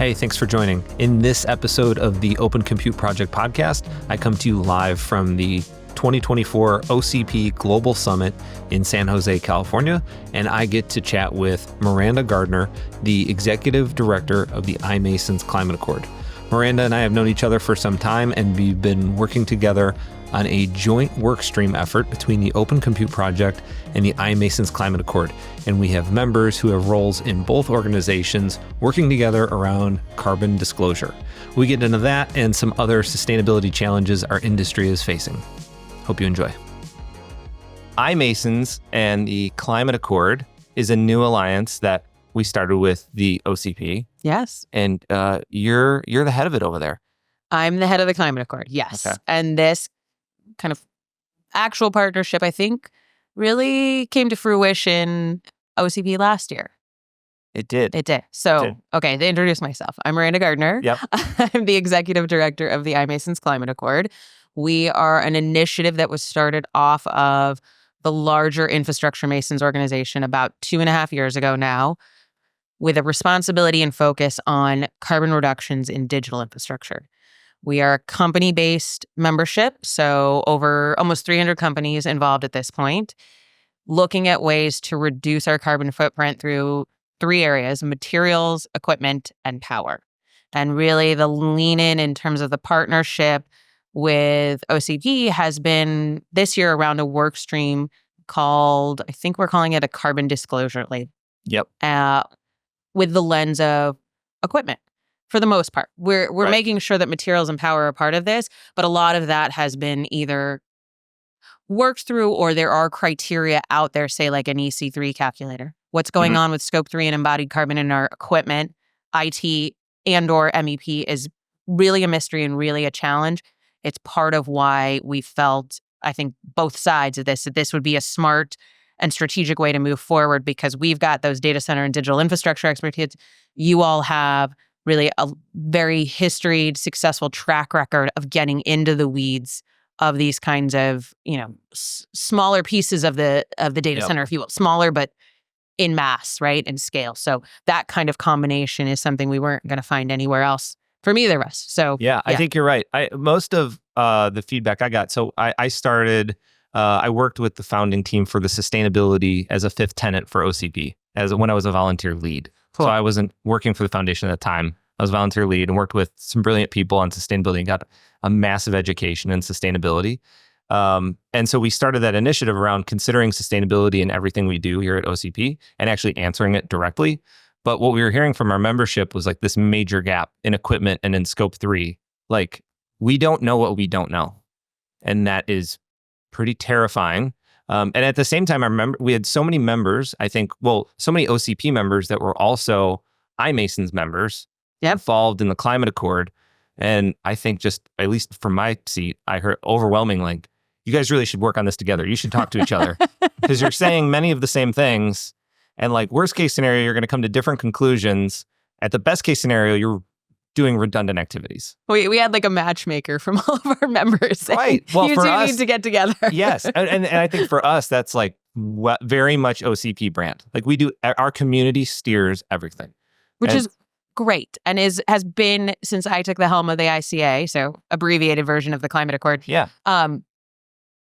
Hey, thanks for joining. In this episode of the Open Compute Project podcast, I come to you live from the 2024 OCP Global Summit in San Jose, California, and I get to chat with Miranda Gardiner, the Executive Director of the iMasons Climate Accord. Miranda and I have known each other for some time, and we've been working together on a joint workstream effort between the Open Compute Project and the iMasons Climate Accord. And we have members who have roles in both organizations working together around carbon disclosure. We get into that and some other sustainability challenges our industry is facing. Hope you enjoy. iMasons and the Climate Accord is a new alliance that we started with the OCP. Yes. And you're the head of it over there. I'm the head of the Climate Accord, yes. Okay. And this kind of actual partnership, I think, really came to fruition OCP last year. It did. So, okay, to introduce myself, I'm Miranda Gardiner. Yep. I'm the Executive Director of the iMasons Climate Accord. We are an initiative that was started off of the larger Infrastructure Masons organization about 2.5 years ago now, with a responsibility and focus on carbon reductions in digital infrastructure. We are a company-based membership, so over almost 300 companies involved at this point, looking at ways to reduce our carbon footprint through 3 areas: materials, equipment, and power. And really the lean in terms of the partnership with OCP has been this year around a work stream called, I think we're calling it a carbon disclosure label. Yep. With the lens of equipment. For the most part, we're right. Making sure that materials and power are part of this, but a lot of that has been either worked through or there are criteria out there, say like an EC3 calculator. What's going on with scope 3 and embodied carbon in our equipment, IT and or MEP is really a mystery and really a challenge. It's part of why we felt, I think, both sides of this, that this would be a smart and strategic way to move forward because we've got those data center and digital infrastructure expertise. You all have really a very historied, successful track record of getting into the weeds of these kinds of, smaller pieces of the data center, if you will, smaller but in mass, right, and scale. So that kind of combination is something we weren't going to find anywhere else from either of us. So yeah, I think you're right. Most of the feedback I got. So I started. I worked with the founding team for the sustainability as a 5th tenant for OCP when I was a volunteer lead. Cool. So I wasn't working for the foundation at the time. I was a volunteer lead and worked with some brilliant people on sustainability and got a massive education in sustainability. And so we started that initiative around considering sustainability in everything we do here at OCP and actually answering it directly. But what we were hearing from our membership was like this major gap in equipment and in scope 3. Like, we don't know what we don't know. And that is pretty terrifying. And at the same time, I remember we had so many members, so many OCP members that were also iMasons members involved in the Climate Accord. And I think just, at least from my seat, I heard overwhelming, like, you guys really should work on this together. You should talk to each other because you're saying many of the same things. And like worst case scenario, you're going to come to different conclusions. At the best case scenario, you're doing redundant activities. We had like a matchmaker from all of our members. Right. Well, you for two us, need to get together. Yes. And I think for us, that's like very much OCP brand. Like our community steers everything. Which is great and has been since I took the helm of the ICA, so abbreviated version of the Climate Accord. Yeah.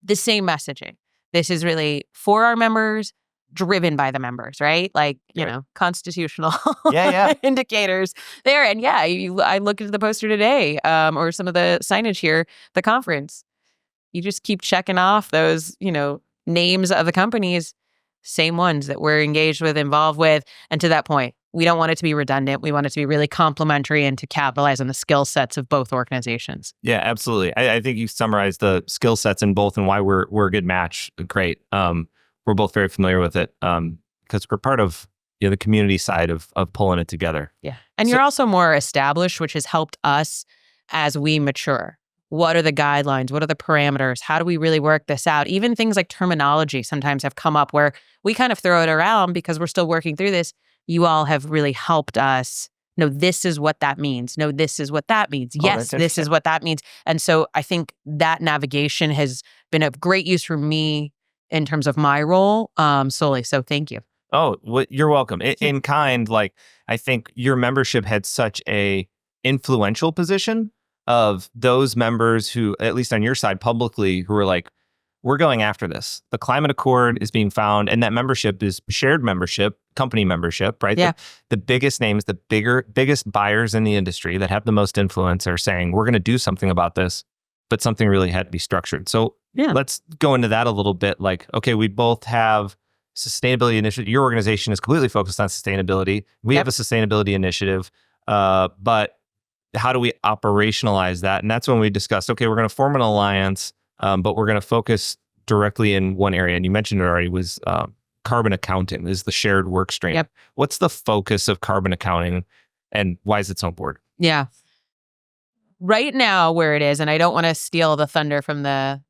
The same messaging. This is really for our members, driven by the members, right? Like, constitutional indicators there. And I looked at the poster today, or some of the signage here, the conference. You just keep checking off those, names of the companies, same ones that we're engaged with, involved with. And to that point, we don't want it to be redundant. We want it to be really complementary and to capitalize on the skill sets of both organizations. Yeah, absolutely. I think you summarized the skill sets in both and why we're a good match. Great. We're both very familiar with it because we're part of the community side of pulling it together. Yeah. And you're also more established, which has helped us as we mature. What are the guidelines? What are the parameters? How do we really work this out? Even things like terminology sometimes have come up where we kind of throw it around because we're still working through this. You all have really helped us. No, this is what that means. No, this is what that means. Yes, this is what that means. And so I think that navigation has been of great use for me in terms of my role solely. So thank you. Oh, you're welcome. In kind, like, I think your membership had such a influential position of those members who, at least on your side publicly, who were like, we're going after this. The climate accord is being found, and that membership is shared membership, company membership, right? Yeah. The biggest names, the biggest buyers in the industry that have the most influence are saying, we're going to do something about this, but something really had to be structured. So let's go into that a little bit. Like, okay, we both have sustainability initiative. Your organization is completely focused on sustainability. We have a sustainability initiative, but how do we operationalize that? And that's when we discussed, okay, we're going to form an alliance, but we're going to focus directly in one area. And you mentioned it already, was carbon accounting is the shared work stream. Yep. What's the focus of carbon accounting and why is it so important? Yeah. Right now where it is, and I don't want to steal the thunder from the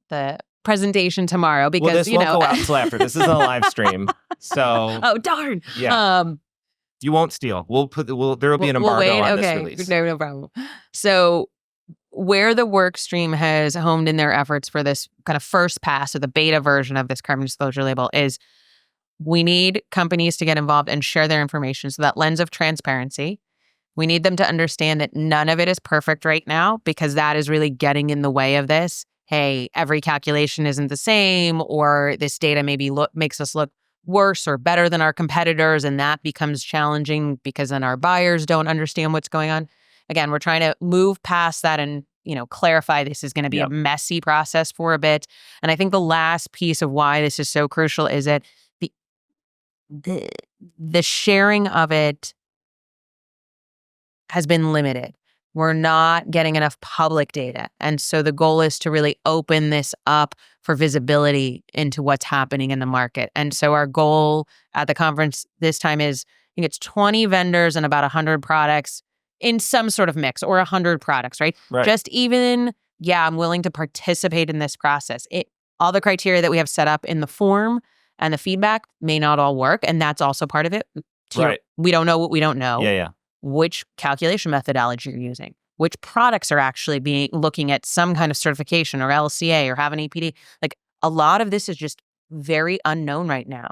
presentation tomorrow because, this won't go out until after. This is a live stream. So. Oh, darn. Yeah. You won't steal. There will be an embargo on this release. No problem. So where the work stream has honed in their efforts for this kind of first pass or the beta version of this carbon disclosure label is we need companies to get involved and share their information. So that lens of transparency, we need them to understand that none of it is perfect right now because that is really getting in the way of this. Hey, every calculation isn't the same, or this data maybe makes us look worse or better than our competitors, and that becomes challenging because then our buyers don't understand what's going on. Again, we're trying to move past that and, clarify this is going to be a messy process for a bit. And I think the last piece of why this is so crucial is that the sharing of it has been limited. We're not getting enough public data. And so the goal is to really open this up for visibility into what's happening in the market. And so our goal at the conference this time is, I think it's 20 vendors and about 100 products in some sort of mix, or 100 products, right? Just even, I'm willing to participate in this process. All the criteria that we have set up in the form and the feedback may not all work. And that's also part of it. We don't know what we don't know. Yeah. Which calculation methodology you're using, which products are actually looking at some kind of certification or LCA or have an EPD. Like, a lot of this is just very unknown right now.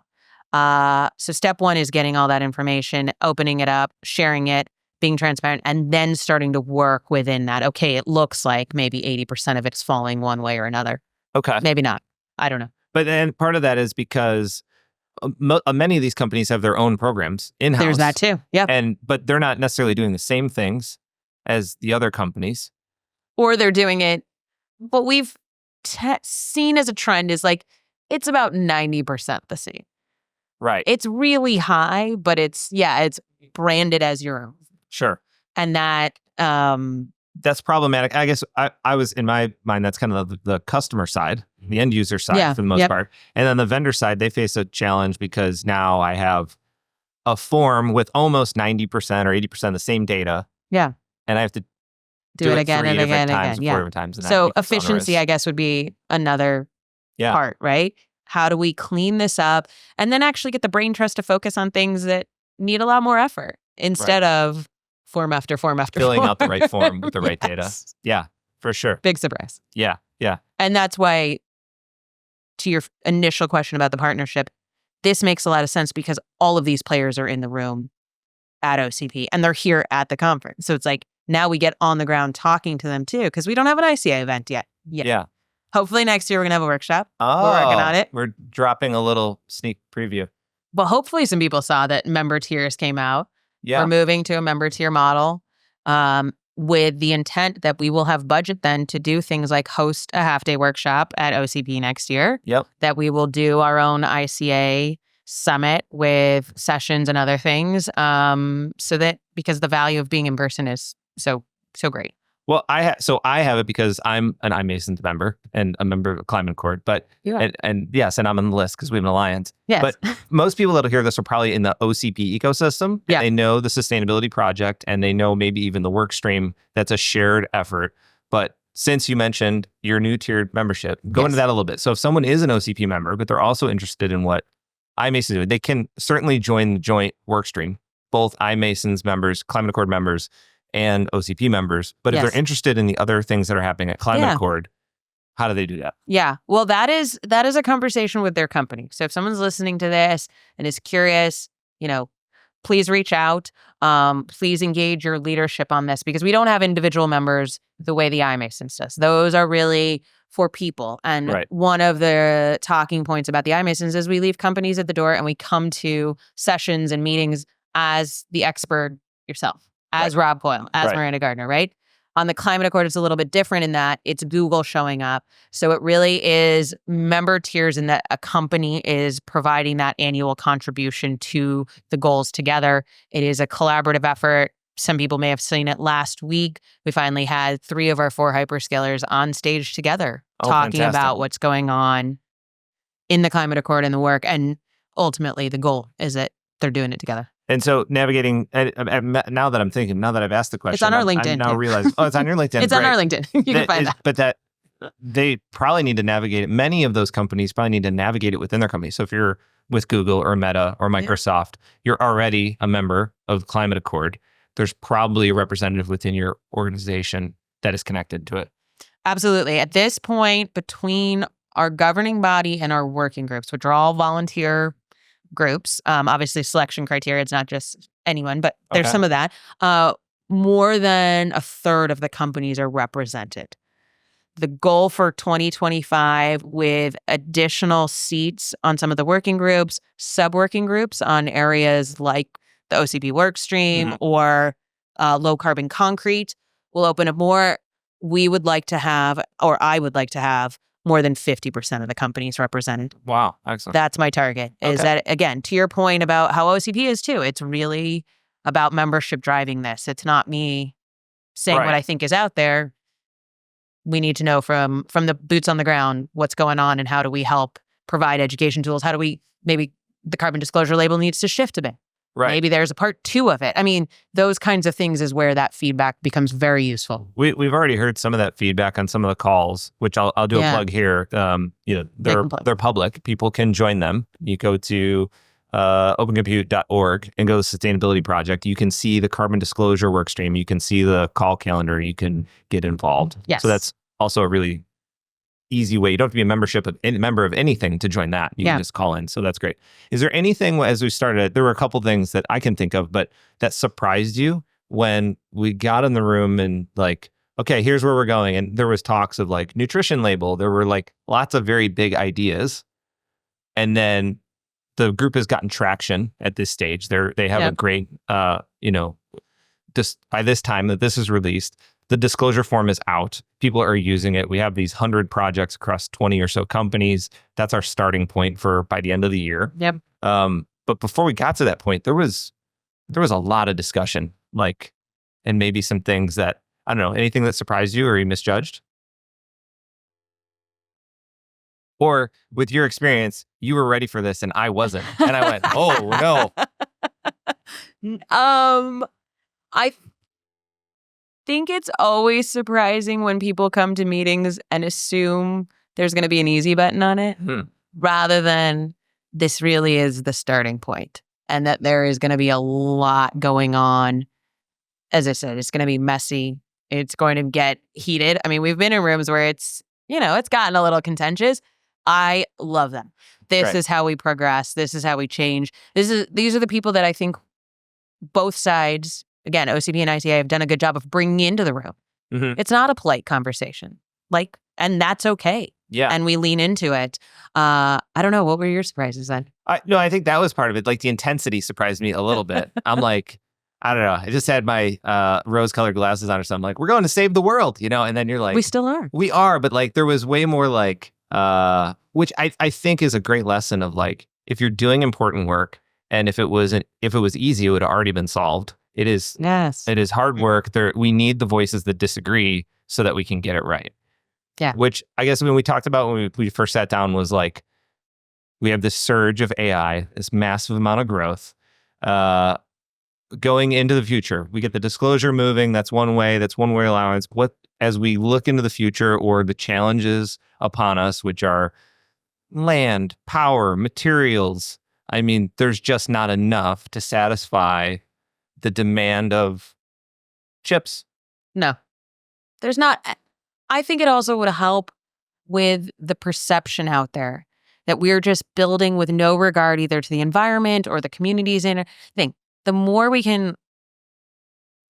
So step one is getting all that information, opening it up, sharing it, being transparent, and then starting to work within that. Okay, it looks like maybe 80% of it's falling one way or another. Okay. Maybe not. I don't know. But then part of that is because many of these companies have their own programs in-house. There's that too. Yeah. But they're not necessarily doing the same things as the other companies. Or they're doing it. What we've seen as a trend is like, it's about 90% the same. Right. It's really high, but it's branded as your own. Sure. And that's problematic. I guess I was, in my mind, that's kind of the customer side, the end user side for the most part. And then the vendor side, they face a challenge because now I have a form with almost 90% or 80% of the same data. Yeah. And I have to do it again and again and again. 4 different times. So efficiency, I guess, would be another part, right? How do we clean this up and then actually get the brain trust to focus on things that need a lot more effort instead of form after form after filling form. out the right form with the right data. Yeah, for sure. Big surprise. Yeah. And that's why, to your initial question about the partnership, this makes a lot of sense because all of these players are in the room at OCP and they're here at the conference. So it's like, now we get on the ground talking to them too, because we don't have an ICA event yet. Yeah. Hopefully next year we're going to have a workshop. We're working on it. We're dropping a little sneak preview. But hopefully some people saw that member tiers came out. Yeah. We're moving to a member tier model with the intent that we will have budget then to do things like host a half-day workshop at OCP next year. Yep. That we will do our own ICA summit with sessions and other things. So that, because the value of being in person is so great. Well, I have it because I'm an iMasons member and a member of Climate Accord, but and yes, and I'm on the list because we have an alliance. Yes. But most people that'll hear this are probably in the OCP ecosystem. Yeah. They know the sustainability project and they know maybe even the work stream that's a shared effort. But since you mentioned your new tiered membership, go into that a little bit. So if someone is an OCP member, but they're also interested in what iMasons do, they can certainly join the joint work stream, both iMasons members, Climate Accord members, and OCP members. But if they're interested in the other things that are happening at Climate Accord, How do they do that? Yeah. Well, that is a conversation with their company. So if someone's listening to this and is curious, please reach out. Please engage your leadership on this, because we don't have individual members the way the iMasons does. Those are really for people. And Right. one of the talking points about the iMasons is we leave companies at the door and we come to sessions and meetings as the expert yourself, as Rob Coyle, as Miranda Gardiner, right? On the Climate Accord, it's a little bit different in that it's Google showing up. So it really is member tiers in that a company is providing that annual contribution to the goals together. It is a collaborative effort. Some people may have seen it last week. We finally had 3 of our 4 hyperscalers on stage together talking about what's going on in the Climate Accord and the work. And ultimately, the goal is that they're doing it together. And so navigating, now that I'm thinking, now that I've asked the question, it's on our LinkedIn. I'm now realizing, it's on your LinkedIn. It's on our LinkedIn. You can find that. But that they probably need to navigate it. Many of those companies probably need to navigate it within their company. So if you're with Google or Meta or Microsoft, you're already a member of the Climate Accord. There's probably a representative within your organization that is connected to it. Absolutely. At this point, between our governing body and our working groups, which are all volunteer groups, obviously selection criteria, it's not just anyone, but there's some of that. More than a third of the companies are represented. The goal for 2025, with additional seats on some of the working groups, sub-working groups on areas like the OCP workstream or low carbon concrete, will open up more. We would like to have, or I would like to have, more than 50% of the companies represented. Wow. Excellent. That's my target. Is that, again, to your point about how OCP is too, it's really about membership driving this. It's not me saying what I think is out there. We need to know from the boots on the ground what's going on and how do we help provide education tools. How do we, maybe the carbon disclosure label needs to shift a bit. Right. Maybe there's a part 2 of it. I mean, those kinds of things is where that feedback becomes very useful. We've already heard some of that feedback on some of the calls, which I'll do a plug here. They're public. People can join them. You go to opencompute.org and go to the Sustainability Project. You can see the carbon disclosure workstream. You can see the call calendar. You can get involved. Yes. So that's also a really easy way. You don't have to be a member of anything to join that. You can just call in. So that's great. Is there anything, as we started, there were a couple things that I can think of, but that surprised you when we got in the room and like, okay, here's where we're going. And there was talks of like nutrition label. There were like lots of very big ideas. And then the group has gotten traction at this stage. They have a great, just by this time that this is released, the disclosure form is out. People are using it. We have these 100 projects across 20 or so companies. That's our starting point for by the end of the year. Yep. But before we got to that point, there was a lot of discussion, and maybe some things that, I don't know, anything that surprised you or you misjudged? Or with your experience, you were ready for this and I wasn't. And I went, oh, no. I think it's always surprising when people come to meetings and assume there's going to be an easy button on it, rather than this really is the starting point and that there is going to be a lot going on. As I said, it's going to be messy. It's going to get heated. I mean, we've been in rooms where it's gotten a little contentious. I love them. This is how we progress. This is how we change. These are the people that I think both sides, again, OCP and ICA, have done a good job of bringing into the room. Mm-hmm. It's not a polite conversation, and that's okay. Yeah. And we lean into it. I don't know. What were your surprises then? I think that was part of it. Like the intensity surprised me a little bit. I'm like, I don't know. I just had my rose-colored glasses on or something. Like, we're going to save the world, and then you're like, we still are. We are, but there was way more which I think is a great lesson of if you're doing important work, and if it was easy, it would have already been solved. It is. Yes. It is hard work. We need the voices that disagree so that we can get it right. Yeah. Which I guess when we talked about when we first sat down was we have this surge of AI, this massive amount of growth, going into the future. We get the disclosure moving. That's one way. That's one way allowance. As we look into the future or the challenges upon us, which are land, power, materials, I mean, there's just not enough to satisfy the demand of chips. No, there's not. I think it also would help with the perception out there that we're just building with no regard either to the environment or the communities in it. The more we can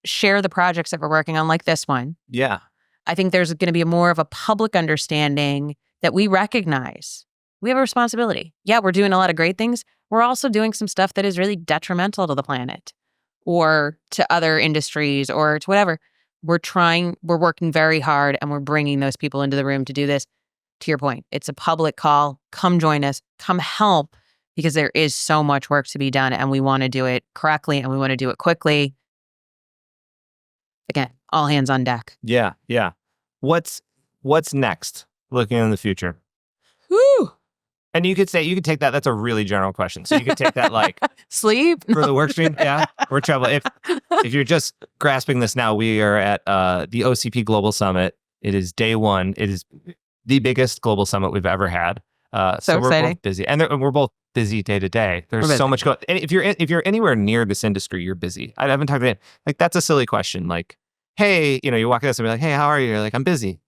share the projects that we're working on, like this one, Yeah. I think there's going to be more of a public understanding that we recognize we have a responsibility. Yeah, we're doing a lot of great things. We're also doing some stuff that is really detrimental to the planet or to other industries or to whatever. We're working very hard, and we're bringing those people into the room to do this. To your point, it's a public call. Come join us. Come help, because there is so much work to be done, and we want to do it correctly, and we want to do it quickly. Again, all hands on deck. Yeah. Yeah. What's next? Looking in the future. Woo! And you could take that. That's a really general question. So you could take that like sleep for the work stream. Yeah. Or travel. If you're just grasping this now, we are at the OCP Global Summit. It is day one. It is the biggest global summit we've ever had. So we're both busy, and we're both busy day to day. There's so much going. And if you're anywhere near this industry, you're busy. I haven't talked to it. Like, that's a silly question. Like, hey, you walk in and be like, hey, how are you? You're like, I'm busy.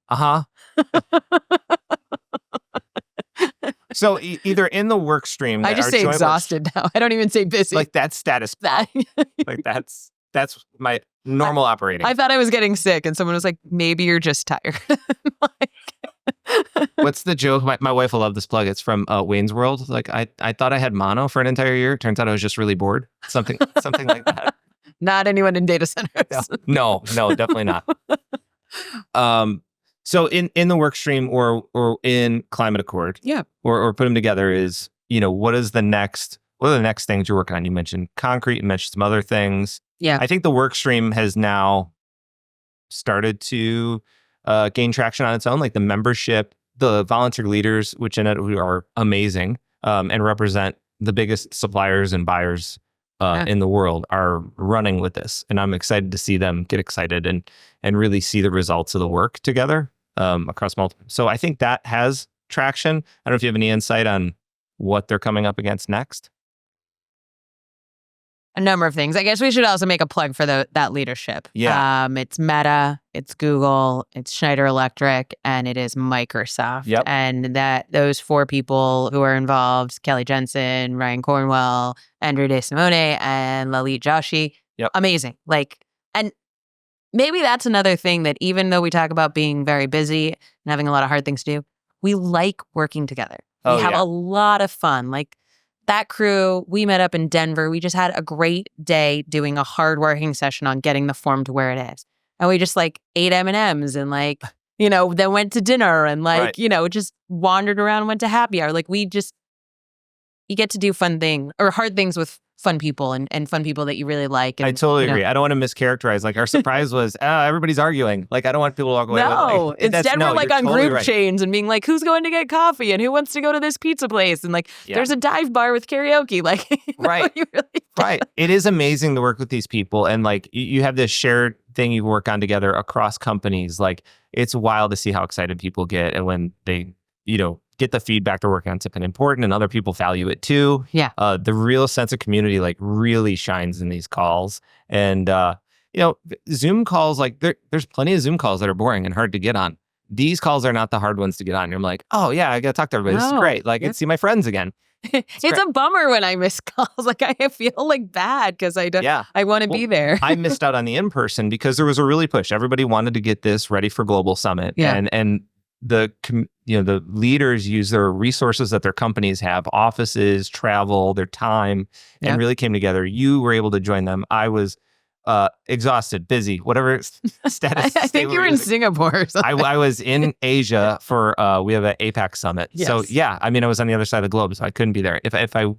So either in the work stream, I just say exhausted now. I don't even say busy. Like, that's status. Like that's my normal operating. I thought I was getting sick, and someone was like, maybe you're just tired. What's the joke? My wife will love this plug. It's from Wayne's World. Like, I thought I had mono for an entire year. Turns out I was just really bored. Something like that. Not anyone in data centers. No, definitely not. So in the work stream or in Climate Accord, yeah, or put them together is, what are the next things you're working on? You mentioned concrete, you mentioned some other things. Yeah. I think the work stream has now started to gain traction on its own, like the membership, the volunteer leaders, which in it who are amazing and represent the biggest suppliers and buyers in the world, are running with this. And I'm excited to see them get excited and really see the results of the work together across multiple. So I think that has traction. I don't know if you have any insight on what they're coming up against next. A number of things. I guess we should also make a plug for that leadership. Yeah. It's Meta, it's Google, it's Schneider Electric, and it is Microsoft. Yep. And those four people who are involved, Kelly Jensen, Ryan Cornwell, Andrew De Simone, and Lalit Joshi. Yep. Amazing. And maybe that's another thing, that even though we talk about being very busy and having a lot of hard things to do, we like working together. We have a lot of fun. That crew, we met up in Denver. We just had a great day doing a hardworking session on getting the form to where it is. And we just ate M&Ms and then went to dinner and just wandered around and went to happy hour. You get to do fun things or hard things with fun people and fun people that you really like. And, I totally agree. I don't want to mischaracterize. Our surprise was, everybody's arguing. I don't want people to walk away. No, instead we're on totally group chains and being who's going to get coffee and who wants to go to this pizza place? And there's a dive bar with karaoke. Right. Right. It is amazing to work with these people. And you have this shared thing you work on together across companies. It's wild to see how excited people get. And when they, get the feedback they're working on something important and other people value it too. Yeah. The real sense of community really shines in these calls. And Zoom calls, there's plenty of Zoom calls that are boring and hard to get on. These calls are not the hard ones to get on. You're like, oh yeah, I gotta talk to everybody. This is great. I see my friends again. It's a bummer when I miss calls. I feel bad because I don't. Yeah. I want to be there. I missed out on the in-person because there was a really push. Everybody wanted to get this ready for Global Summit. Yeah. And the leaders use their resources that their companies have, offices, travel, their time, and really came together. You were able to join them. I was exhausted, busy, whatever status. I think you were in Singapore. I was in Asia for we have an APAC summit. Yes. So yeah, I was on the other side of the globe, so I couldn't be there. If I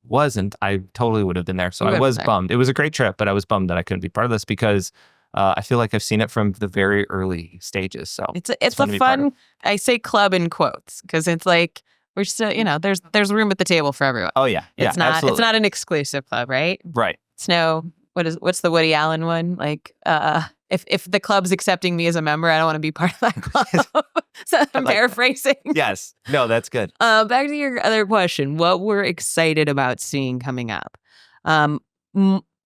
wasn't, I totally would have been there. So I was bummed. It was a great trip, but I was bummed that I couldn't be part of this because I feel like I've seen it from the very early stages. So it's a fun, I say club in quotes, because it's we're still, there's room at the table for everyone. Oh yeah. It's not an exclusive club, right? Right. It's what's the Woody Allen one? If the club's accepting me as a member, I don't want to be part of that club. So I'm paraphrasing. Yes. No, that's good. Back to your other question, what we're excited about seeing coming up.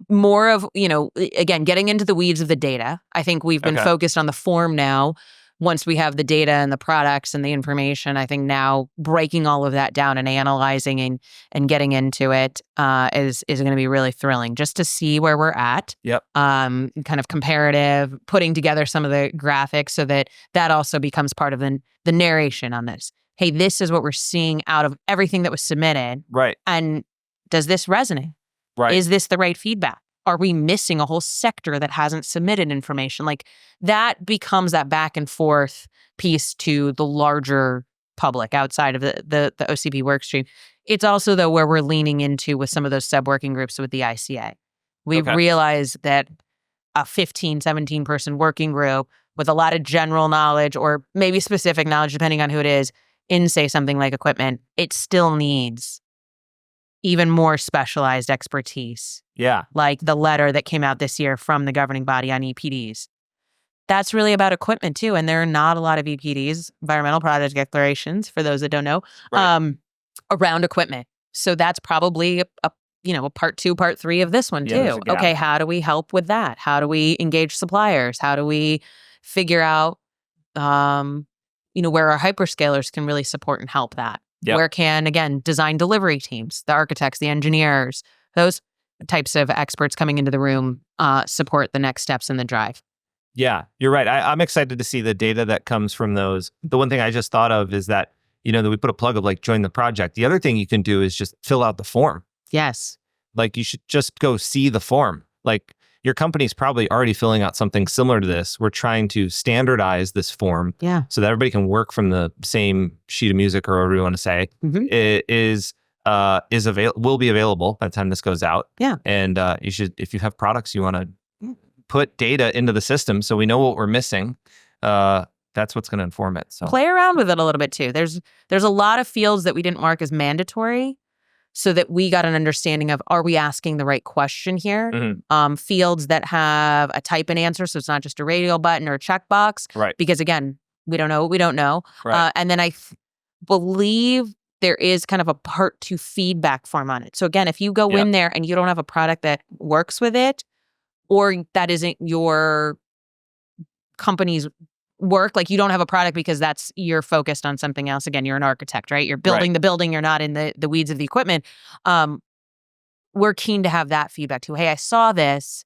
More of, again, getting into the weeds of the data. I think we've been focused on the form now, once we have the data and the products and the information, I think now breaking all of that down and analyzing and getting into it is going to be really thrilling, just to see where we're at. Yep. Kind of comparative, putting together some of the graphics so that also becomes part of the narration on this. Hey, this is what we're seeing out of everything that was submitted. Right. And does this resonate? Right. Is this the right feedback? Are we missing a whole sector that hasn't submitted information? Like, that becomes that back and forth piece to the larger public outside of the OCP workstream. It's also, though, where we're leaning into with some of those sub-working groups with the ICA. We've realized that a 15, 17 person working group with a lot of general knowledge, or maybe specific knowledge, depending on who it is, in, say, something like equipment, it still needs even more specialized expertise. Yeah. Like the letter that came out this year from the governing body on EPDs. That's really about equipment too. And there are not a lot of EPDs, environmental product declarations, for those that don't know, around equipment. So that's probably a part 2, part 3 of this one too. Okay, how do we help with that? How do we engage suppliers? How do we figure out where our hyperscalers can really support and help that? Yep. Where can, again, design delivery teams, the architects, the engineers, those types of experts coming into the room support the next steps in the drive. Yeah, you're right. I'm excited to see the data that comes from those. The one thing I just thought of is that, that we put a plug of like join the project. The other thing you can do is just fill out the form. Yes. Like you should just go see the form. Like your company's probably already filling out something similar to this. We're trying to standardize this form so that everybody can work from the same sheet of music, or whatever you want to say. Mm-hmm. It will be available by the time this goes out. Yeah. And you should, if you have products you want to put data into the system so we know what we're missing, that's what's going to inform it. So play around with it a little bit too. There's a lot of fields that we didn't mark as mandatory, so that we got an understanding of, are we asking the right question here? Mm-hmm. Fields that have a type and answer, so it's not just a radio button or a checkbox. Right. Because again, we don't know what we don't know. Right. And then I believe there is kind of a part 2 feedback form on it. So again, if you go in there and you don't have a product that works with it, or that isn't your company's work, like you don't have a product because you're focused on something else. Again, you're an architect, right? You're building the building. You're not in the weeds of the equipment. We're keen to have that feedback too. Hey, I saw this.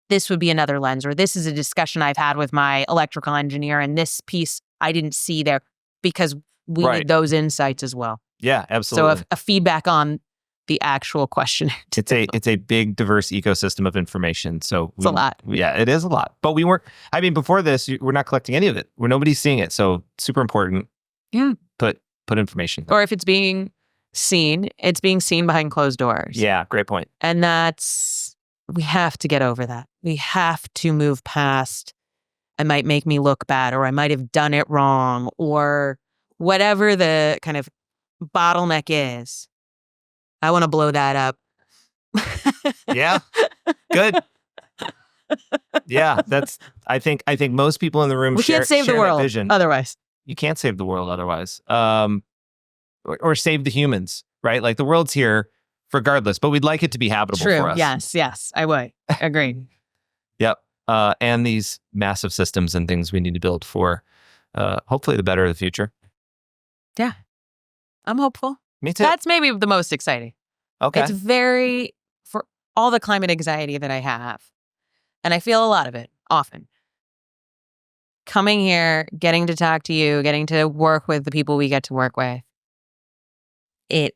This would be another lens, or this is a discussion I've had with my electrical engineer, and this piece I didn't see there, because we need those insights as well. Yeah, absolutely. So a feedback on the actual question. It's a big, diverse ecosystem of information. So it's a lot. Yeah, it is a lot. But before this, we're not collecting any of it. Nobody's seeing it. So super important. Yeah. Put information. Or if it's being seen, it's being seen behind closed doors. Yeah, great point. And we have to get over that. We have to move past, I might make me look bad, or I might have done it wrong, or whatever the kind of bottleneck is. I want to blow that up. Yeah. Good. Yeah, I think most people in the room can't save the world vision. Otherwise. You can't save the world otherwise. Or save the humans, right? Like the world's here regardless, but we'd like it to be habitable for us. Yes, I would. Agreed. Yep. And these massive systems and things we need to build for hopefully the better of the future. Yeah. I'm hopeful. Me too. That's maybe the most exciting. Okay. It's for all the climate anxiety that I have, and I feel a lot of it often. Coming here, getting to talk to you, getting to work with the people we get to work with, it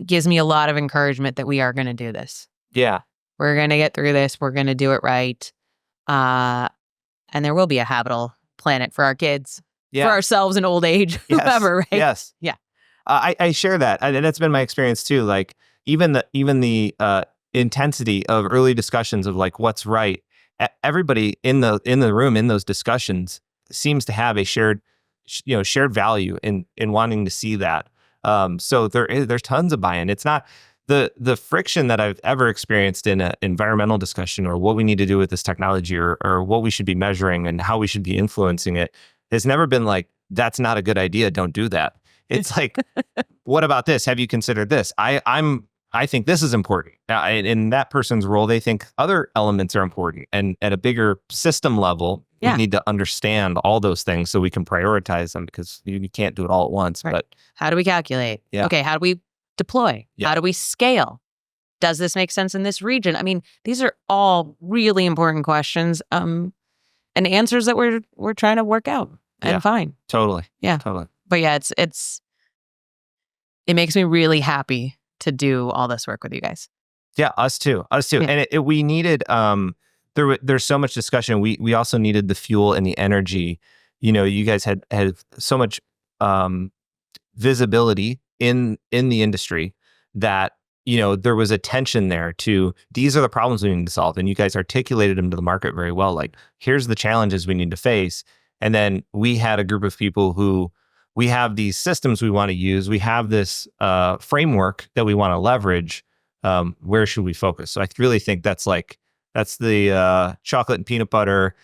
gives me a lot of encouragement that we are going to do this. Yeah. We're going to get through this. We're going to do it right. And there will be a habitable planet for our kids, for ourselves in old age, whoever, right? Yes. Yeah. I share that. And that's been my experience too. Like even the intensity of early discussions of like what's right. Everybody in the room in those discussions seems to have a shared value in wanting to see that. So there's tons of buy-in. It's not the friction that I've ever experienced in an environmental discussion, or what we need to do with this technology, or what we should be measuring and how we should be influencing it. Has never been like, that's not a good idea. Don't do that. It's like, what about this? Have you considered this? I think this is important. In that person's role, they think other elements are important. And at a bigger system level, We Yeah. need to understand all those things so we can prioritize them, because you can't do it all at once. Right. But how do we calculate? Yeah. Okay, how do we deploy? Yeah. How do we scale? Does this make sense in this region? I mean, these are all really important questions, and answers that we're trying to work out and find. Totally. Yeah. Totally. But yeah, it makes me really happy to do all this work with you guys. Yeah, us too. Yeah. And we needed, there's so much discussion. We also needed the fuel and the energy. You guys had so much visibility in the industry that, there was a tension there to, these are the problems we need to solve. And you guys articulated them to the market very well. Like, here's the challenges we need to face. And then we had a group of people who, we have these systems we want to use. We have this framework that we want to leverage. Where should we focus? So I really think that's the chocolate and peanut butter,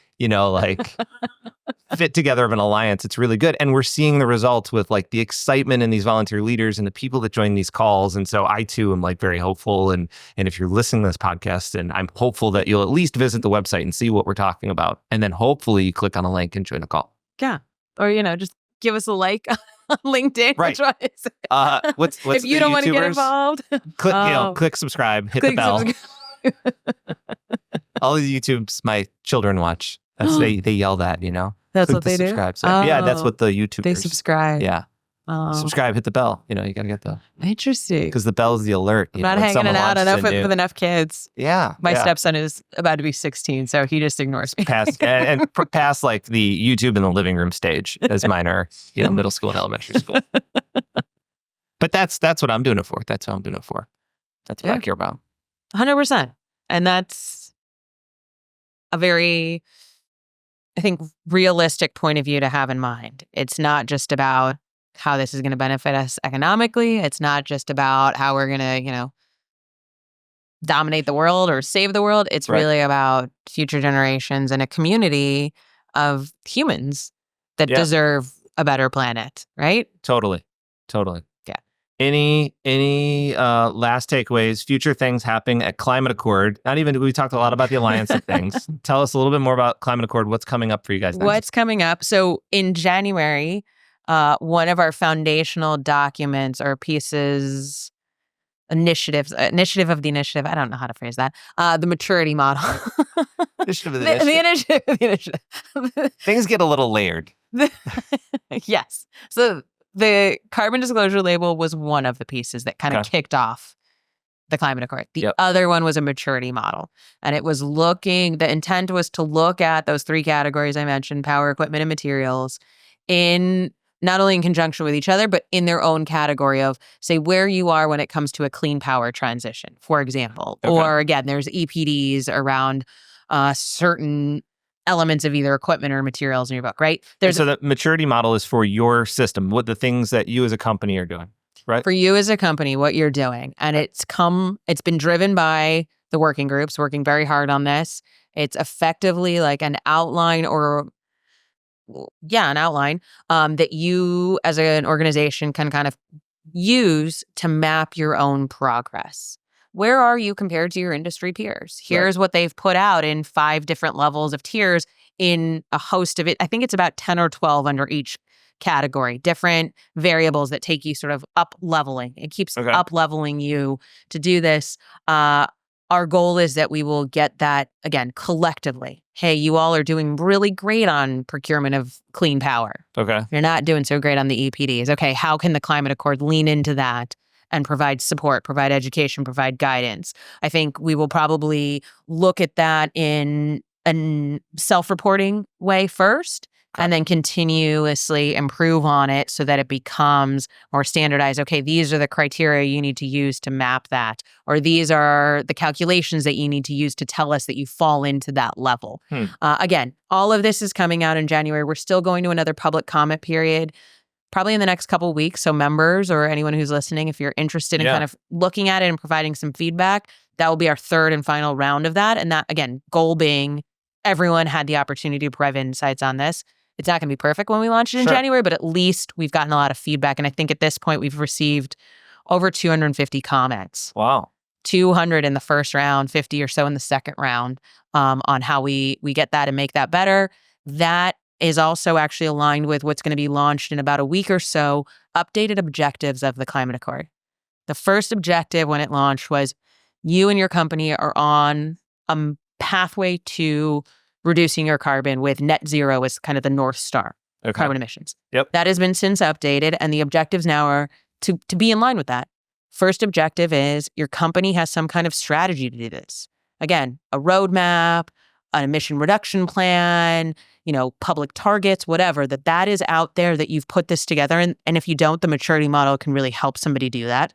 fit together of an alliance. It's really good. And we're seeing the results with like the excitement in these volunteer leaders and the people that join these calls. And so I too am like very hopeful. And if you're listening to this podcast, and I'm hopeful that you'll at least visit the website and see what we're talking about. And then hopefully you click on a link and join a call. Yeah. Or, just give us a like on LinkedIn. Right. What's if you don't want to get involved, click subscribe, hit the bell. All the YouTubes my children watch. They yell that, That's click what they subscribe. do. So, yeah, that's what the YouTubers. They subscribe. Yeah. Oh. Subscribe, hit the bell. You got to get the. Interesting. Because the bell is the alert. I'm not hanging it out enough with enough kids. Yeah. My stepson is about to be 16, so he just ignores me. Past like the YouTube in the living room stage, as mine are, middle school and elementary school. But that's what I'm doing it for. That's what I'm doing it for. That's what I care about. 100%. And that's a very, I think, realistic point of view to have in mind. It's not just about how this is going to benefit us economically. It's not just about how we're going to, dominate the world or save the world. It's really about future generations and a community of humans that deserve a better planet, right? Totally. Yeah. Any last takeaways, future things happening at Climate Accord? We talked a lot about the alliance of things. Tell us a little bit more about Climate Accord. What's coming up for you guys next? What's coming up? So in January, one of our foundational documents or pieces, initiative of the initiative. I don't know how to phrase that. The maturity model. Initiative of the initiative. The initiative. Things get a little layered. Yes. So the carbon disclosure label was one of the pieces that kind of kicked off the Climate Accord. The other one was a maturity model. And it was the intent was to look at those three categories I mentioned, power, equipment, and materials, in not only in conjunction with each other, but in their own category of, say, where you are when it comes to a clean power transition, for example. Okay. Or again, there's EPDs around certain elements of either equipment or materials in your book, right? So the maturity model is for your system, what the things that you as a company are doing, right? For you as a company, what you're doing. And it's been driven by the working groups working very hard on this. It's effectively like an outline that you as an organization can kind of use to map your own progress. Where are you compared to your industry peers? Here's what they've put out in 5 different levels of tiers in a host of it. I think it's about 10 or 12 under each category, different variables that take you sort of up leveling. It keeps up leveling you to do this. Our goal is that we will get that, again, collectively. Hey, you all are doing really great on procurement of clean power. Okay. You're not doing so great on the EPDs. Okay, how can the Climate Accord lean into that and provide support, provide education, provide guidance? I think we will probably look at that in a self-reporting way first, and then continuously improve on it so that it becomes more standardized. Okay, these are the criteria you need to use to map that, or these are the calculations that you need to use to tell us that you fall into that level. Again, all of this is coming out in January. We're still going to another public comment period, probably in the next couple of weeks. So members or anyone who's listening, if you're interested in kind of looking at it and providing some feedback, that will be our third and final round of that. And that, again, goal being everyone had the opportunity to provide insights on this. It's not going to be perfect when we launch it in January, but at least we've gotten a lot of feedback. And I think at this point, we've received over 250 comments. Wow. 200 in the first round, 50 or so in the second round, on how we get that and make that better. That is also actually aligned with what's going to be launched in about a week or so, updated objectives of the Climate Accord. The first objective when it launched was you and your company are on a pathway to reducing your carbon with net zero as kind of the North Star, carbon emissions. Yep. That has been since updated, and the objectives now are to be in line with that. First objective is your company has some kind of strategy to do this. Again, a roadmap, an emission reduction plan, public targets, whatever, that is out there, that you've put this together. And if you don't, the maturity model can really help somebody do that.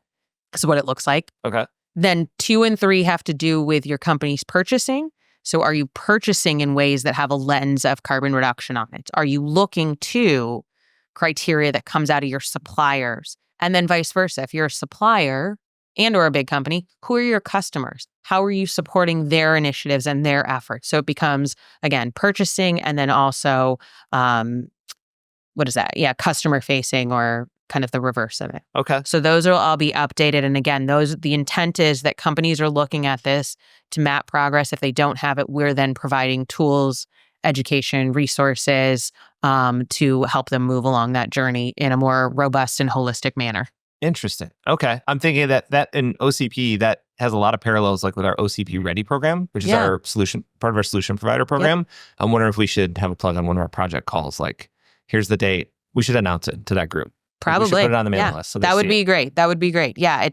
That's what it looks like. Okay. Then 2 and 3 have to do with your company's purchasing. So are you purchasing in ways that have a lens of carbon reduction on it? Are you looking to criteria that comes out of your suppliers? And then vice versa. If you're a supplier and or a big company, who are your customers? How are you supporting their initiatives and their efforts? So it becomes, again, purchasing, and then also, what is that? Yeah, customer facing, or kind of the reverse of it. Okay. So those will all be updated. And again, the intent is that companies are looking at this to map progress. If they don't have it, we're then providing tools, education, resources to help them move along that journey in a more robust and holistic manner. Interesting. Okay. I'm thinking that in OCP, that has a lot of parallels, like with our OCP Ready program, which is our part of our solution provider program. Yep. I'm wondering if we should have a plug on one of our project calls. Like, here's the date. We should announce it to that group. Probably. We should put it on the mailing list. So that would be great. That would be great. Yeah.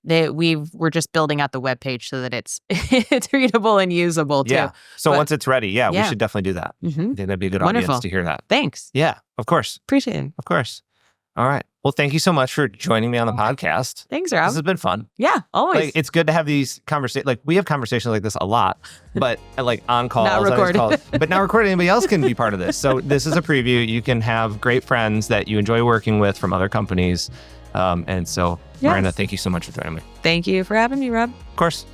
We're just building out the webpage so that it's readable and usable too. Yeah. So once it's ready, we should definitely do that. Mm-hmm. I think that'd be a good Wonderful. audience to hear that. Thanks. Yeah, of course. Appreciate it. Of course. All right. Well, thank you so much for joining me on the podcast. Thanks, Rob. This has been fun. Yeah, always. It's good to have these conversations. Like, we have conversations like this a lot, but on calls, not recorded. But not recorded. Anybody else can be part of this. So this is a preview. You can have great friends that you enjoy working with from other companies. And so, Miranda, thank you so much for joining me. Thank you for having me, Rob. Of course.